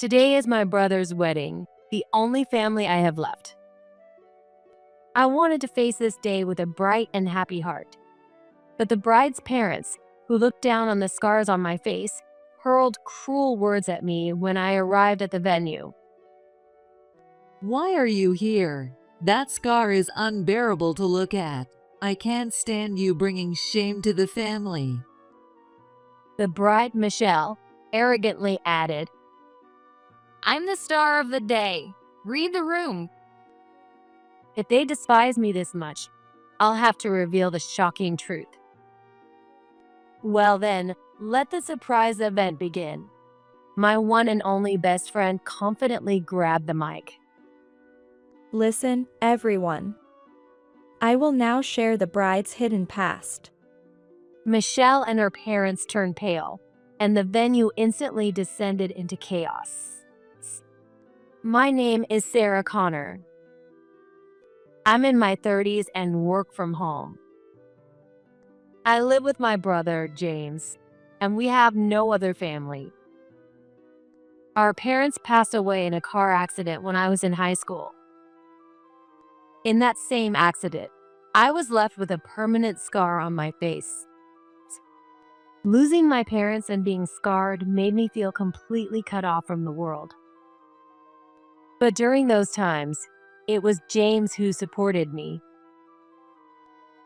Today is my brother's wedding, the only family I have left. I wanted to face this day with a bright and happy heart. But the bride's parents, who looked down on the scars on my face, hurled cruel words at me when I arrived at the venue. Why are you here? That scar is unbearable to look at. I can't stand you bringing shame to the family. The bride, Michelle, arrogantly added, I'm the star of the day. Read the room. If they despise me this much, I'll have to reveal the shocking truth. Well then, let the surprise event begin. My one and only best friend confidently grabbed the mic. Listen, everyone. I will now share the bride's hidden past. Michelle and her parents turned pale, and the venue instantly descended into chaos. My name is Sarah Connor. I'm in my 30s and work from home. I live with my brother, James, and we have no other family. Our parents passed away in a car accident when I was in high school. In that same accident, I was left with a permanent scar on my face. Losing my parents and being scarred made me feel completely cut off from the world. But during those times, it was James who supported me.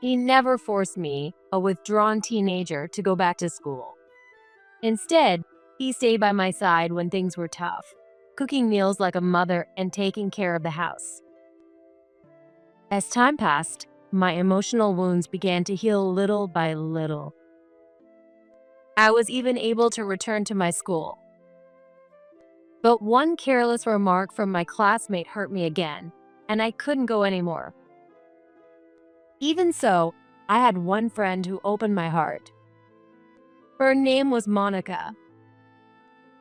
He never forced me, a withdrawn teenager, to go back to school. Instead, he stayed by my side when things were tough, cooking meals like a mother and taking care of the house. As time passed, my emotional wounds began to heal little by little. I was even able to return to my school. But one careless remark from my classmate hurt me again, and I couldn't go anymore. Even so, I had one friend who opened my heart. Her name was Monica.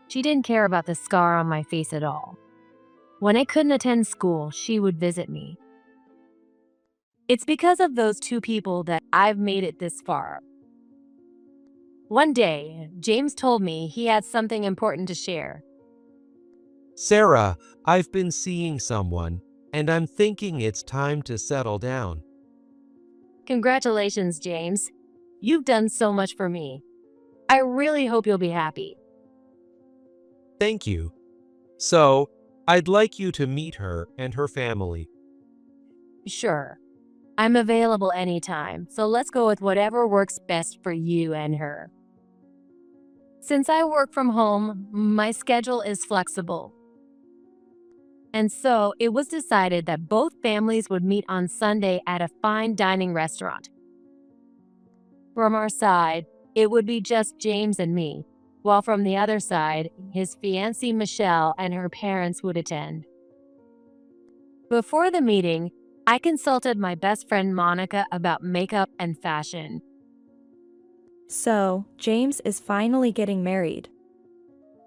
She didn't care about the scar on my face at all. When I couldn't attend school, she would visit me. It's because of those two people that I've made it this far. One day, James told me he had something important to share. Sarah, I've been seeing someone, and I'm thinking it's time to settle down. Congratulations, James. You've done so much for me. I really hope you'll be happy. Thank you. So, I'd like you to meet her and her family. Sure. I'm available anytime, so let's go with whatever works best for you and her. Since I work from home, my schedule is flexible. And so it was decided that both families would meet on Sunday at a fine dining restaurant. From our side, it would be just James and me, while from the other side, his fiancée Michelle and her parents would attend. Before the meeting, I consulted my best friend Monica about makeup and fashion. So, James is finally getting married.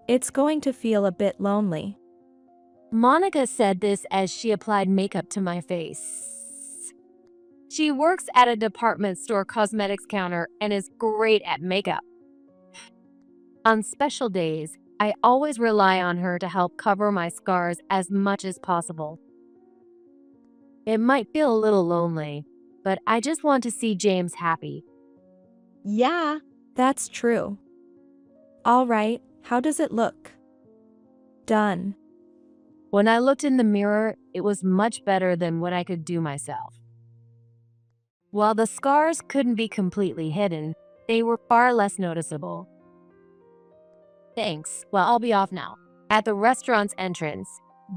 It's going to feel a bit lonely. Monica said this as she applied makeup to my face. She works at a department store cosmetics counter and is great at makeup. On special days, I always rely on her to help cover my scars as much as possible. It might feel a little lonely, but I just want to see James happy. Yeah, that's true. All right, how does it look? Done. When I looked in the mirror, it was much better than what I could do myself. While the scars couldn't be completely hidden, they were far less noticeable. Thanks. Well, I'll be off now. At the restaurant's entrance,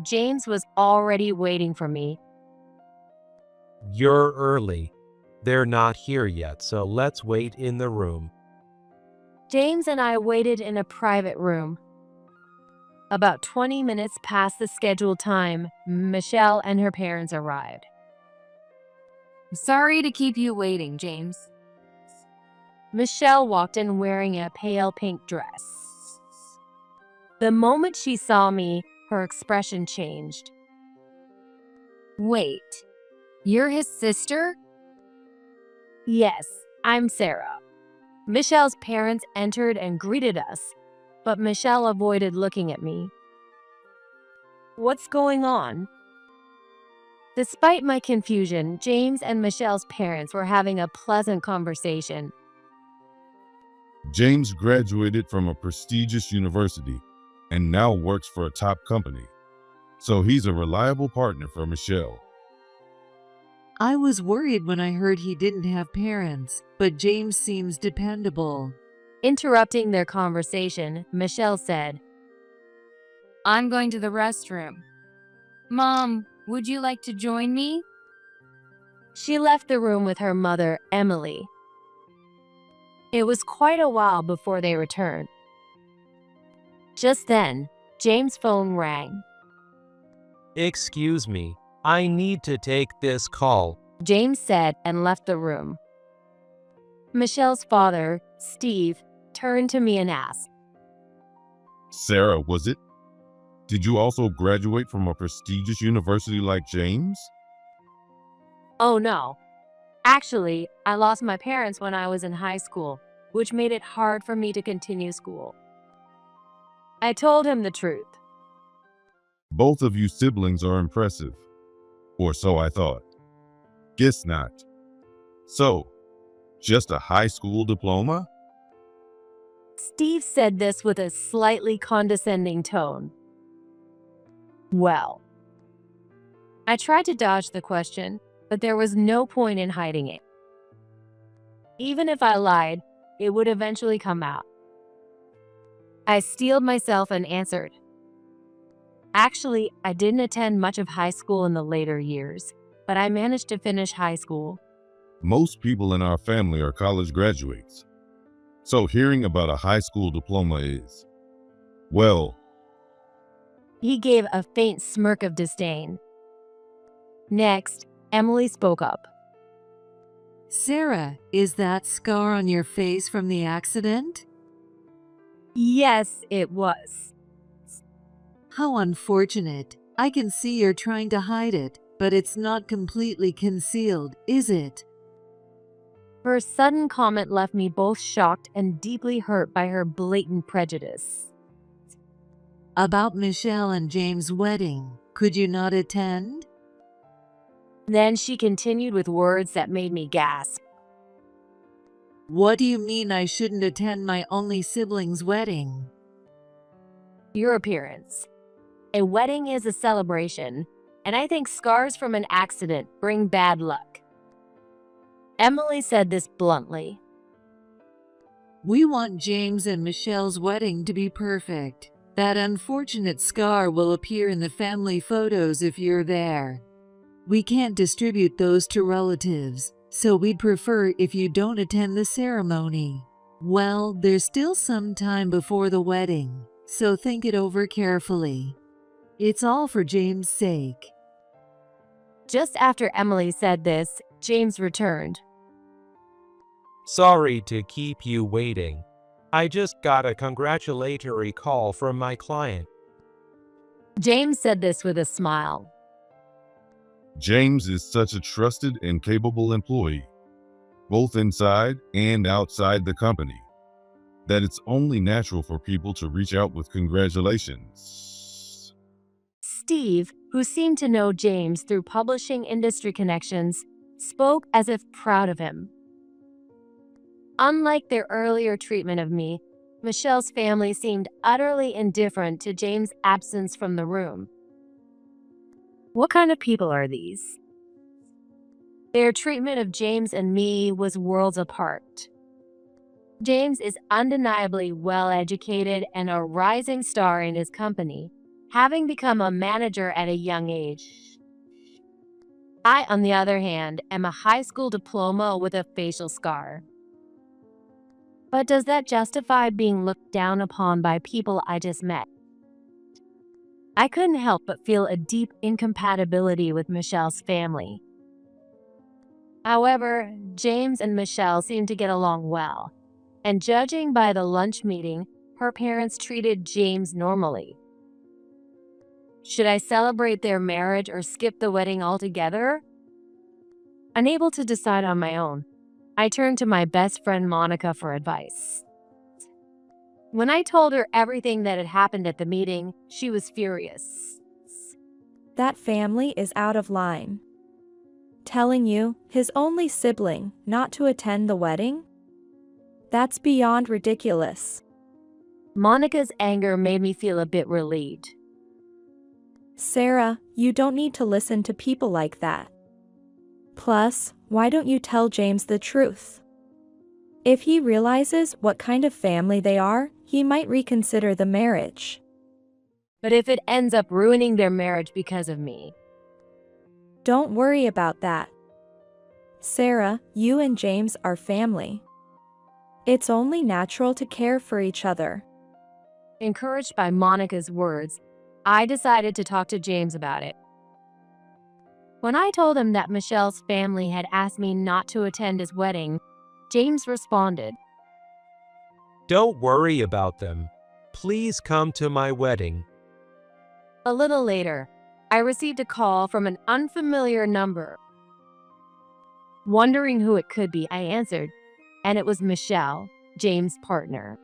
James was already waiting for me. You're early. They're not here yet, so let's wait in the room. James and I waited in a private room. About 20 minutes past the scheduled time, Michelle and her parents arrived. Sorry to keep you waiting, James. Michelle walked in wearing a pale pink dress. The moment she saw me, her expression changed. Wait, you're his sister? Yes, I'm Sarah. Michelle's parents entered and greeted us, but Michelle avoided looking at me. What's going on? Despite my confusion, James and Michelle's parents were having a pleasant conversation. James graduated from a prestigious university and now works for a top company, so he's a reliable partner for Michelle. I was worried when I heard he didn't have parents, but James seems dependable. Interrupting their conversation, Michelle said, I'm going to the restroom. Mom, would you like to join me? She left the room with her mother, Emily. It was quite a while before they returned. Just then, James' phone rang. Excuse me, I need to take this call. James said and left the room. Michelle's father, Steve, turned to me and asked, Sarah, was it? Did you also graduate from a prestigious university like James? "Oh no. Actually, I lost my parents when I was in high school, which made it hard for me to continue school." I told him the truth. Both of you siblings are impressive. Or so I thought. Guess not. So, just a high school diploma? Steve said this with a slightly condescending tone. Well, I tried to dodge the question, but there was no point in hiding it. Even if I lied, it would eventually come out. I steeled myself and answered, "Actually, I didn't attend much of high school in the later years, but I managed to finish high school." Most people in our family are college graduates. So hearing about a high school diploma is, well, He gave a faint smirk of disdain. Next, Emily spoke up. Sarah, is that scar on your face from the accident? Yes, it was. How unfortunate. I can see you're trying to hide it, but it's not completely concealed, is it? Her sudden comment left me both shocked and deeply hurt by her blatant prejudice. About Michelle and James' wedding, could you not attend? Then she continued with words that made me gasp. What do you mean I shouldn't attend my only sibling's wedding? Your appearance. A wedding is a celebration, and I think scars from an accident bring bad luck. Emily said this bluntly. We want James and Michelle's wedding to be perfect. That unfortunate scar will appear in the family photos if you're there. We can't distribute those to relatives, so we'd prefer if you don't attend the ceremony. Well, there's still some time before the wedding, so think it over carefully. It's all for James' sake. Just after Emily said this, James returned. Sorry to keep you waiting. I just got a congratulatory call from my client. James said this with a smile. James is such a trusted and capable employee, both inside and outside the company, that it's only natural for people to reach out with congratulations. Steve, who seemed to know James through publishing industry connections, spoke as if proud of him. Unlike their earlier treatment of me, Michelle's family seemed utterly indifferent to James' absence from the room. What kind of people are these? Their treatment of James and me was worlds apart. James is undeniably well-educated and a rising star in his company, having become a manager at a young age. I, on the other hand, am a high school diploma with a facial scar. But does that justify being looked down upon by people I just met? I couldn't help but feel a deep incompatibility with Michelle's family. However, James and Michelle seemed to get along well, and judging by the lunch meeting, her parents treated James normally. Should I celebrate their marriage or skip the wedding altogether? Unable to decide on my own, I turned to my best friend Monica for advice. When I told her everything that had happened at the meeting, she was furious. That family is out of line. Telling you, his only sibling, not to attend the wedding? That's beyond ridiculous. Monica's anger made me feel a bit relieved. Sarah, you don't need to listen to people like that. Plus, why don't you tell James the truth? If he realizes what kind of family they are, he might reconsider the marriage. But if it ends up ruining their marriage because of me? Don't worry about that. Sarah, you and James are family. It's only natural to care for each other. Encouraged by Monica's words, I decided to talk to James about it. When I told him that Michelle's family had asked me not to attend his wedding, James responded, Don't worry about them. Please come to my wedding. A little later, I received a call from an unfamiliar number. Wondering who it could be, I answered, and it was Michelle, James' partner.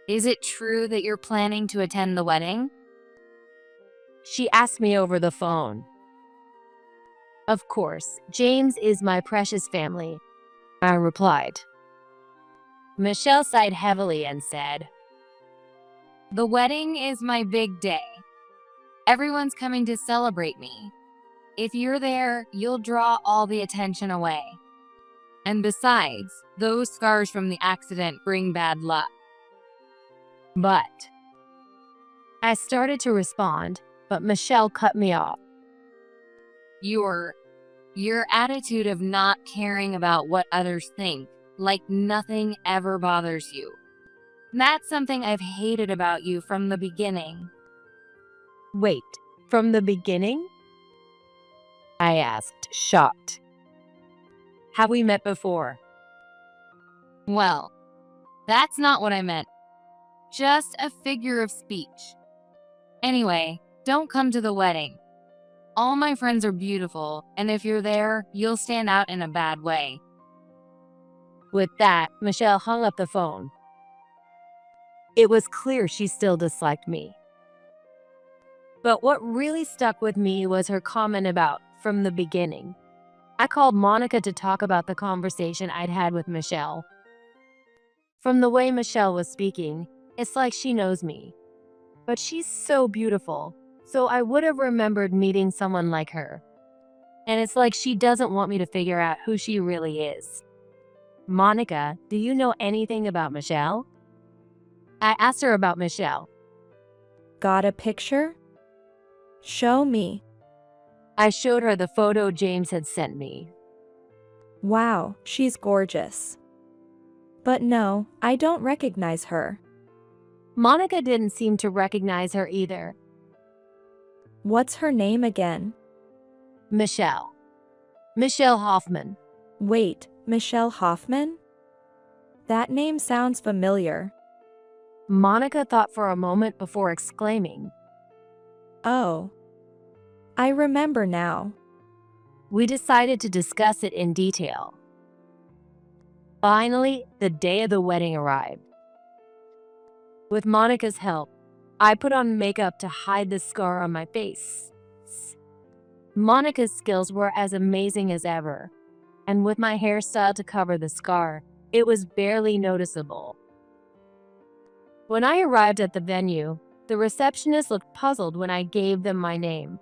Is it true that you're planning to attend the wedding? She asked me over the phone. Of course, James is my precious family, I replied. Michelle sighed heavily and said, The wedding is my big day. Everyone's coming to celebrate me. If you're there, you'll draw all the attention away. And besides, those scars from the accident bring bad luck. But I started to respond, but Michelle cut me off. Your attitude of not caring about what others think, like nothing ever bothers you. That's something I've hated about you from the beginning. Wait, from the beginning? I asked, shocked. Have we met before? Well, that's not what I meant. Just a figure of speech. Anyway, don't come to the wedding. All my friends are beautiful, and if you're there, you'll stand out in a bad way. With that, Michelle hung up the phone. It was clear she still disliked me. But what really stuck with me was her comment about from the beginning. I called Monica to talk about the conversation I'd had with Michelle. From the way Michelle was speaking, it's like she knows me. But she's so beautiful, so I would have remembered meeting someone like her. And it's like she doesn't want me to figure out who she really is. Monica, do you know anything about Michelle? I asked her about Michelle. Got a picture? Show me. I showed her the photo James had sent me. Wow, she's gorgeous. But no, I don't recognize her. Monica didn't seem to recognize her either. What's her name again? Michelle. Michelle Hoffman. Wait, Michelle Hoffman? That name sounds familiar. Monica thought for a moment before exclaiming. Oh. I remember now. We decided to discuss it in detail. Finally, the day of the wedding arrived. With Monica's help, I put on makeup to hide the scar on my face. Monica's skills were as amazing as ever, and with my hairstyle to cover the scar, it was barely noticeable. When I arrived at the venue, the receptionist looked puzzled when I gave them my name.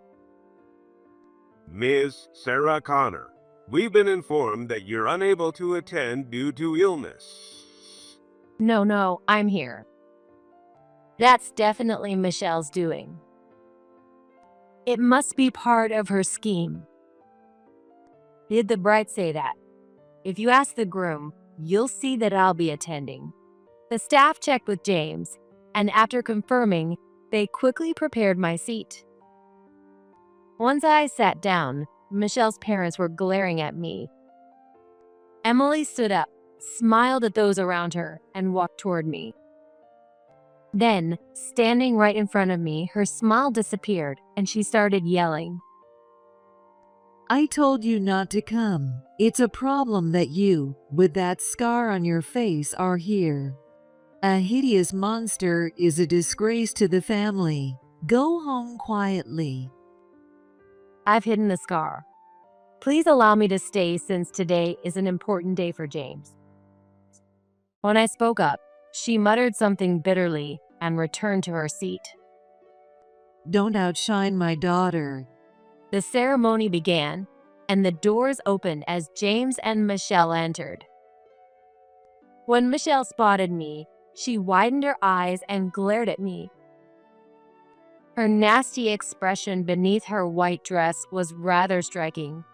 Ms. Sarah Connor, we've been informed that you're unable to attend due to illness. No, I'm here. That's definitely Michelle's doing. It must be part of her scheme. Did the bride say that? If you ask the groom, you'll see that I'll be attending. The staff checked with James, and after confirming, they quickly prepared my seat. Once I sat down, Michelle's parents were glaring at me. Emily stood up, smiled at those around her, and walked toward me. Then, standing right in front of me, her smile disappeared, and she started yelling. I told you not to come. It's a problem that you, with that scar on your face, are here. A hideous monster is a disgrace to the family. Go home quietly. I've hidden the scar. Please allow me to stay since today is an important day for James. When I spoke up, she muttered something bitterly and returned to her seat. Don't outshine my daughter. The ceremony began, and the doors opened as James and Michelle entered. When Michelle spotted me, she widened her eyes and glared at me. Her nasty expression beneath her white dress was rather striking.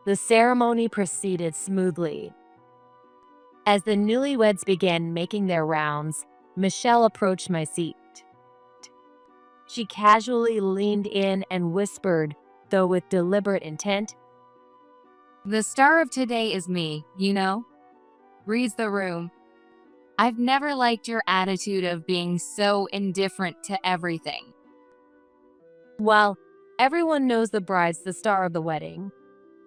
The ceremony proceeded smoothly. As the newlyweds began making their rounds, Michelle approached my seat. She casually leaned in and whispered, though with deliberate intent, The star of today is me, you know? Reads the room. I've never liked your attitude of being so indifferent to everything. "Well, everyone knows the bride's the star of the wedding.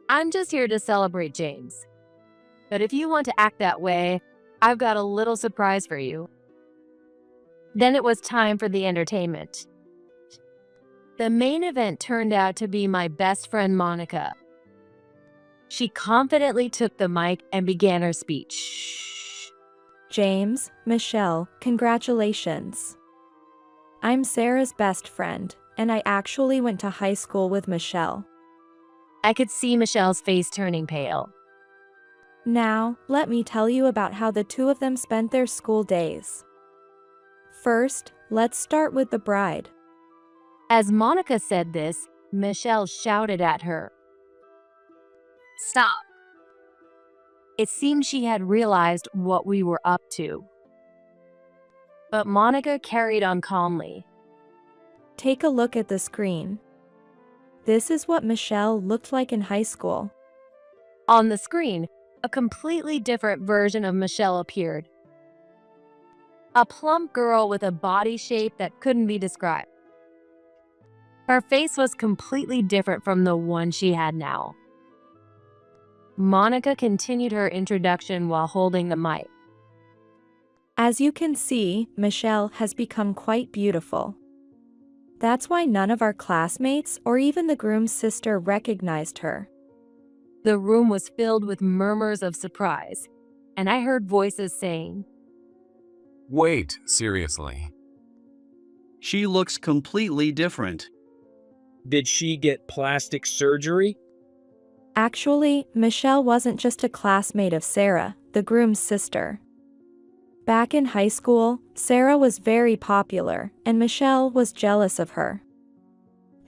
I'm just here to celebrate James. But if you want to act that way, I've got a little surprise for you." Then it was time for the entertainment. The main event turned out to be my best friend Monica. She confidently took the mic and began her speech. James, Michelle, congratulations. I'm Sarah's best friend, and I actually went to high school with Michelle. I could see Michelle's face turning pale. Now, let me tell you about how the two of them spent their school days. First, let's start with the bride. As Monica said this, Michelle shouted at her. Stop. It seemed she had realized what we were up to. But Monica carried on calmly. Take a look at the screen. This is what Michelle looked like in high school. On the screen, a completely different version of Michelle appeared. A plump girl with a body shape that couldn't be described. Her face was completely different from the one she had now. Monica continued her introduction while holding the mic. As you can see, Michelle has become quite beautiful. That's why none of our classmates or even the groom's sister recognized her. The room was filled with murmurs of surprise, and I heard voices saying, Wait, seriously. She looks completely different. Did she get plastic surgery? Actually, Michelle wasn't just a classmate of Sarah, the groom's sister. Back in high school, Sarah was very popular, and Michelle was jealous of her.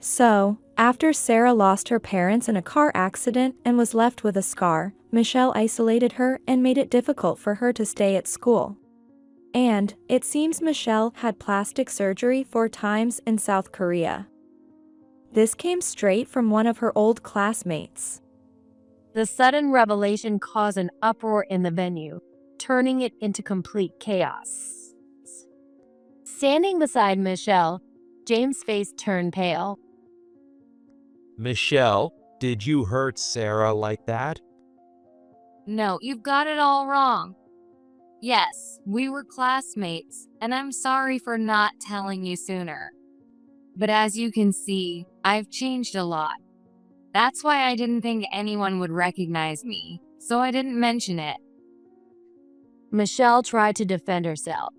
So, after Sarah lost her parents in a car accident and was left with a scar, Michelle isolated her and made it difficult for her to stay at school. And, it seems Michelle had plastic surgery 4 times in South Korea. This came straight from one of her old classmates. The sudden revelation caused an uproar in the venue, turning it into complete chaos. Standing beside Michelle, James' face turned pale. Michelle, did you hurt Sarah like that? No, you've got it all wrong. Yes, we were classmates, and I'm sorry for not telling you sooner. But as you can see, I've changed a lot. That's why I didn't think anyone would recognize me, so I didn't mention it. Michelle tried to defend herself.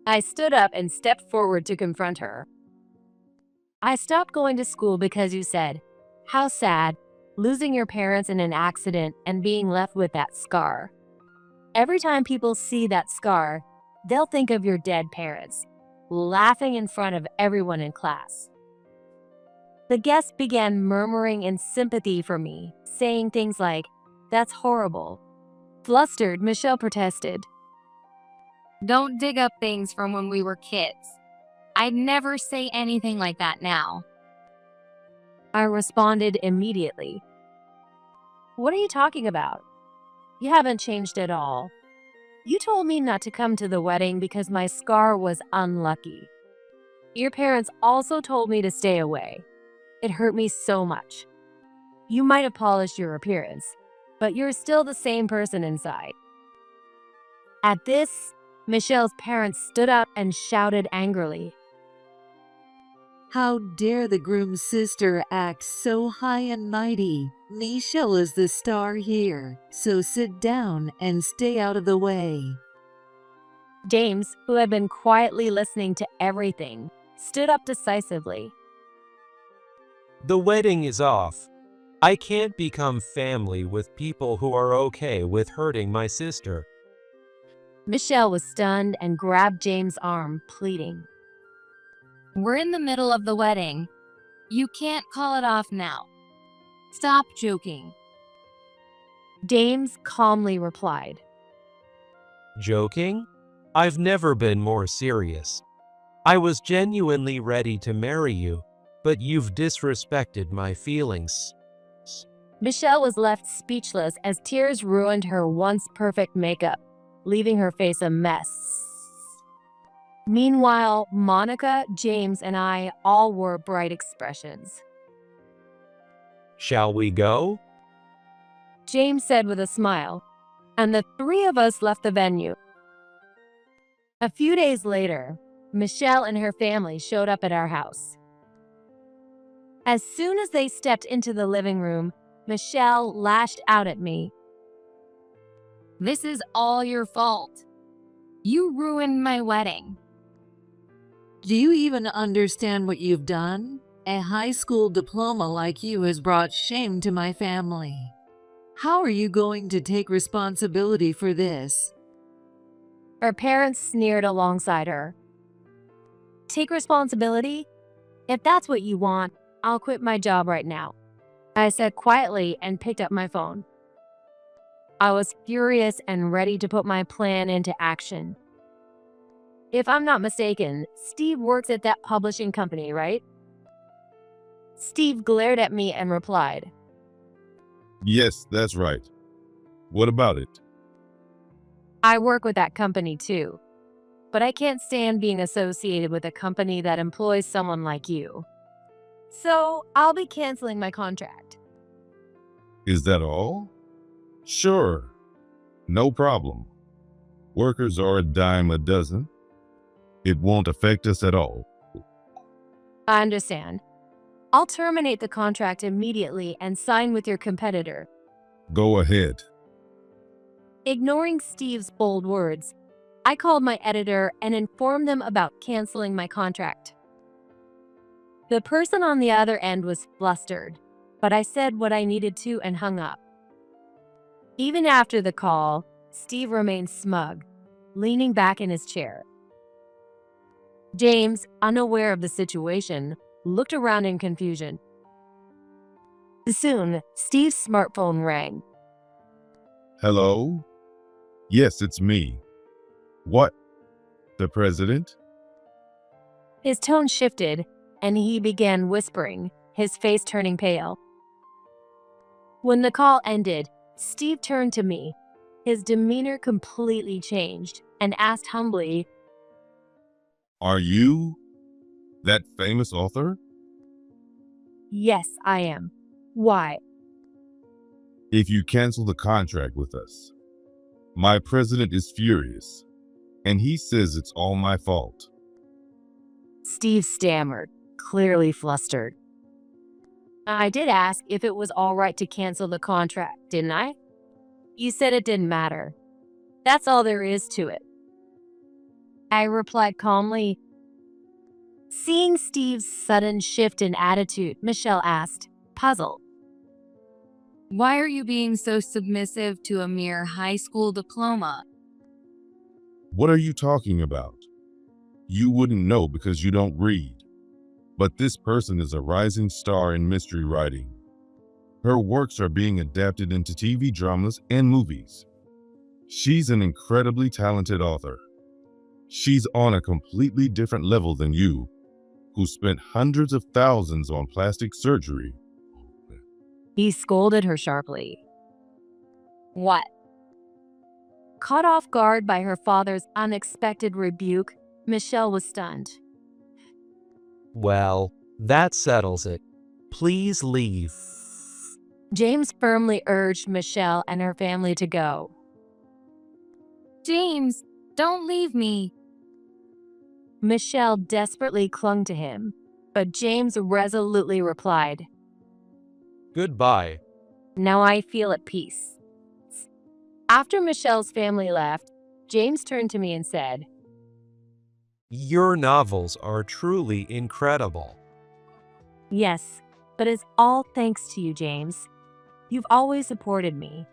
I stood up and stepped forward to confront her. I stopped going to school because you said, "How sad, losing your parents in an accident and being left with that scar." Every time people see that scar, they'll think of your dead parents, laughing in front of everyone in class. The guests began murmuring in sympathy for me, saying things like, "That's horrible." Flustered, Michelle protested. Don't dig up things from when we were kids. I'd never say anything like that now. I responded immediately. "What are you talking about? You haven't changed at all. You told me not to come to the wedding because my scar was unlucky. Your parents also told me to stay away. It hurt me so much. You might have polished your appearance, but you're still the same person inside." At this, Michelle's parents stood up and shouted angrily. How dare the groom's sister act so high and mighty? Michelle is the star here, so sit down and stay out of the way. James, who had been quietly listening to everything, stood up decisively. The wedding is off. I can't become family with people who are okay with hurting my sister. Michelle was stunned and grabbed James' arm, pleading. We're in the middle of the wedding. You can't call it off now. Stop joking. James calmly replied. Joking? I've never been more serious. I was genuinely ready to marry you, but you've disrespected my feelings. Michelle was left speechless as tears ruined her once perfect makeup, leaving her face a mess. Meanwhile, Monica, James, and I all wore bright expressions. Shall we go? James said with a smile, and the three of us left the venue. A few days later, Michelle and her family showed up at our house. As soon as they stepped into the living room, Michelle lashed out at me. This is all your fault. You ruined my wedding. Do you even understand what you've done? A high school diploma like you has brought shame to my family. How are you going to take responsibility for this? Her parents sneered alongside her. Take responsibility? If that's what you want, I'll quit my job right now, I said quietly and picked up my phone. I was furious and ready to put my plan into action. If I'm not mistaken, Steve works at that publishing company, right? Steve glared at me and replied, Yes, that's right. What about it? I work with that company too, but I can't stand being associated with a company that employs someone like you. So I'll be canceling my contract. Is that all? Sure. No problem. Workers are a dime a dozen. It won't affect us at all. I understand. I'll terminate the contract immediately and sign with your competitor. Go ahead. Ignoring Steve's bold words, I called my editor and informed them about canceling my contract. The person on the other end was flustered, but I said what I needed to and hung up. Even after the call, Steve remained smug, leaning back in his chair. James, unaware of the situation, looked around in confusion. Soon, Steve's smartphone rang. Hello? Yes, it's me. What? The president? His tone shifted, and he began whispering, his face turning pale. When the call ended, Steve turned to me. His demeanor completely changed and asked humbly, Are you that famous author? Yes, I am. Why? If you cancel the contract with us, my president is furious, and he says it's all my fault. Steve stammered, clearly flustered. I did ask if it was all right to cancel the contract, didn't I? You said it didn't matter. That's all there is to it. I replied calmly. Seeing Steve's sudden shift in attitude, Michelle asked, puzzled. Why are you being so submissive to a mere high school diploma? What are you talking about? You wouldn't know because you don't read. But this person is a rising star in mystery writing. Her works are being adapted into TV dramas and movies. She's an incredibly talented author. She's on a completely different level than you, who spent hundreds of thousands on plastic surgery. He scolded her sharply. What? Caught off guard by her father's unexpected rebuke, Michelle was stunned. Well, that settles it. Please leave. James firmly urged Michelle and her family to go. James, don't leave me. Michelle desperately clung to him. but James resolutely replied, Goodbye. "Now I feel at peace." After Michelle's family left, James turned to me and said, Your novels are truly incredible. "Yes, but it's all thanks to you, James. You've always supported me.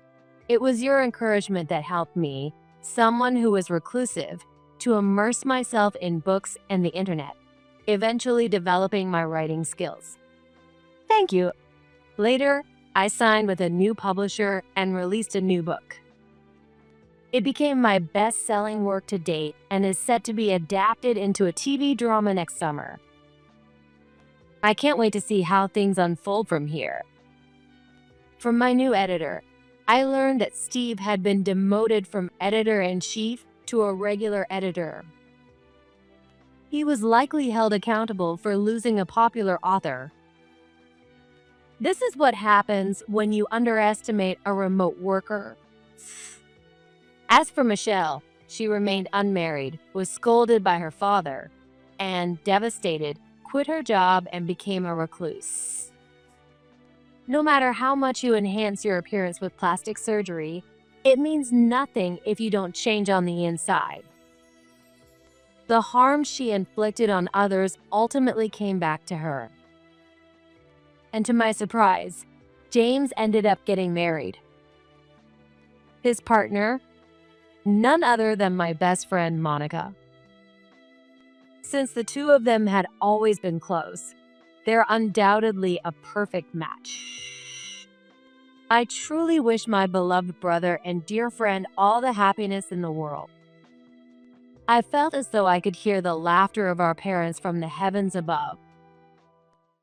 It was your encouragement that helped me, someone who was reclusive, to immerse myself in books and the internet, eventually developing my writing skills." Thank you. Later, I signed with a new publisher and released a new book. It became my best-selling work to date and is set to be adapted into a TV drama next summer. I can't wait to see how things unfold from here. From my new editor, I learned that Steve had been demoted from editor-in-chief to a regular editor. He was likely held accountable for losing a popular author. This is what happens when you underestimate a remote worker. As for Michelle, she remained unmarried, was scolded by her father, and, devastated, quit her job and became a recluse. No matter how much you enhance your appearance with plastic surgery, it means nothing if you don't change on the inside. The harm she inflicted on others ultimately came back to her. And to my surprise, James ended up getting married. His partner, none other than my best friend, Monica. Since the two of them had always been close, they're undoubtedly a perfect match. I truly wish my beloved brother and dear friend all the happiness in the world. I felt as though I could hear the laughter of our parents from the heavens above.